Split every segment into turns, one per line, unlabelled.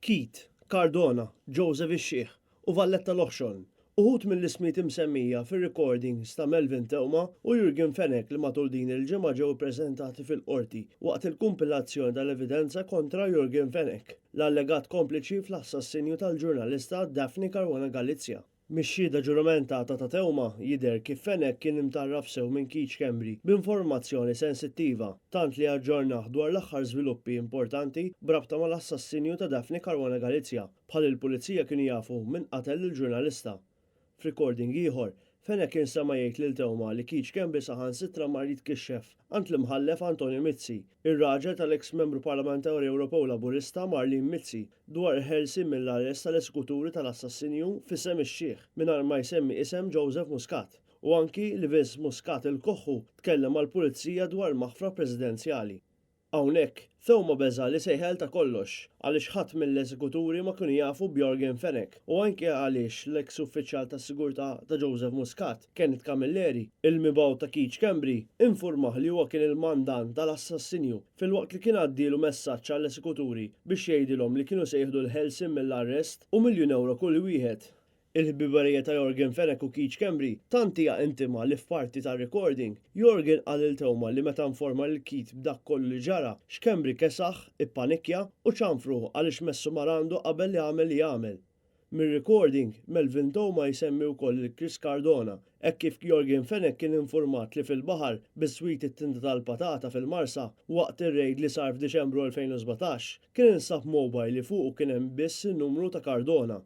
Keith, Cardona, Joseph ix-Xieħ u Valletta Loħxon. Uħud mill-ismijiet imsemmija fir-recordings ta' Melvin Teuma u Jurgen Fenech li matul din il-ġimgħa ġew ippreżentati fil-qorti waqt il-kumpilazzjoni tal-evidenza kontra Jurgen Fenech, l-allegat kompliċi fl-assassinju tal-ġurnalista Daphne Caruana Galizia. Mix-xhieda ġuramentata ta' Teuma jidher kif Fenech kien imtarraf sew minn Keith Schembri b'informazzjoni sensittiva, tant li aġġornah dwar l-aħħar żviluppi importanti brabta mal-assassinju ta' Daphne Caruana Galizia, bħal il-pulizija kienu jafu min qatel il-ġurnalista. F'recording ieħor, Fenech kien sema jgħid lil Teuma li Keith Schembri saħansitra mar jitkixxef għand l-imħallef Antonio Mizzi, ir-raġel tal-eks membru parlamentari Ewropew Laburista Marlene Mizzi, dwar ħelsien mill-arrest tal-eżekuturi tal-assassinju f'isem ix-Xieħ mingħajr ma jsemmi isem Joseph Muscat, u anki li Vince Muscat il-Koħħu tkellem mal-pulizija dwar maħfra presidenzjali. Hawnhekk, Teuma beża li sejħel ta' kollox għaliex ħadd mill-eżekuturi ma kienu jafu b'Jurgen Fenech u anke għaliex l-eks uffiċjal tas-sigurtà ta' Joseph Muscat, Kenneth Camilleri, il-mibgħut ta' Keith Schembri, infurmah li huwa kien il-mandant tal-assassinju filwaqt li kien għaddielu messaġġ għall-eżekuturi biex jgħidilhom li kienu sejħdu l-ħelsien mill-arrest u €1,000,000 kull wieħed. Il-ħbiberija ta' Jurgen Fenech u Keith Schembri tant hija intima li f'parti tar-recording, Jurgen qal lil Teuma li meta informa lil Keith b'dak kollu li ġara, Schembri kesaħ, ippanikja u ċanfruh għaliex messu marandu qabel li jagħmel. Mir-recording, Melvin Teuma jsemmi wkoll lil Chris Cardona, hekk kif Jurgen Fenech kien infurmat li fil-baħar bis-swit it-tinta tal-patata fil-Marsa waqt ir-rejd li sar f'Diċembru 2017 kien insab mobile li fuqu kien hemm biss in-numru ta' Cardona.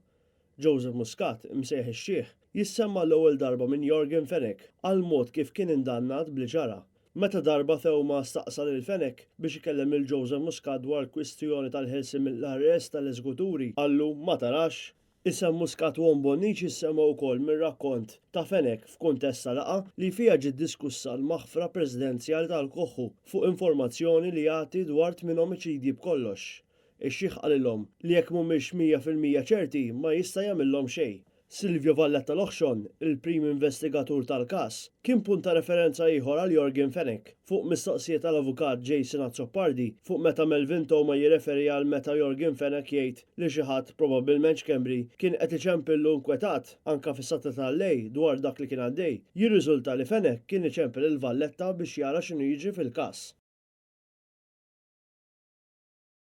Joseph Muscat, imsejħ ix-Xieħ, jissemma l-ewwel darba minn Jurgen Fenech għal mod kif kien indannat bli ġara. Meta darba Teuma staqsa lil Fenech biex ikellem lil Joseph Muscat dwar kwistjoni tal-ħelsien mill-arrest tal-eżekuturi qallu ma tarax. Isem Muscat u Bonnici jissemma wkoll mir-rakkont ta' Fenech f'kuntest ta' laqgħa li fiha ġiet diskussa l-maħfra presidenzjali tal-Koħħu fuq informazzjoni li jagħti dwar 8 omiċidji b'kollox. Ix-Xieħ qalilhom li jekk mhumiex 100% ċerti ma jista' jagħmilhom xejn. Silvio Valletta Loħxon, il-prim investigatur tal-każ, kien punt ta' referenza ieħor għal Jurgen Fenech fuq mistoqsijiet tal-avukat Jason Azzopardi fuq meta Melvin Teuma jirreferi għal meta Jurgen Fenech jgħid li xi ħadd probabbilment Schembri kien qed iċempillu nkwetat anke fis-sata tal-lej dwar dak li kien għaddej. Jirriżulta li Fenech kien iċempel il Valletta biex jara x'inhu jiġri fil-każ.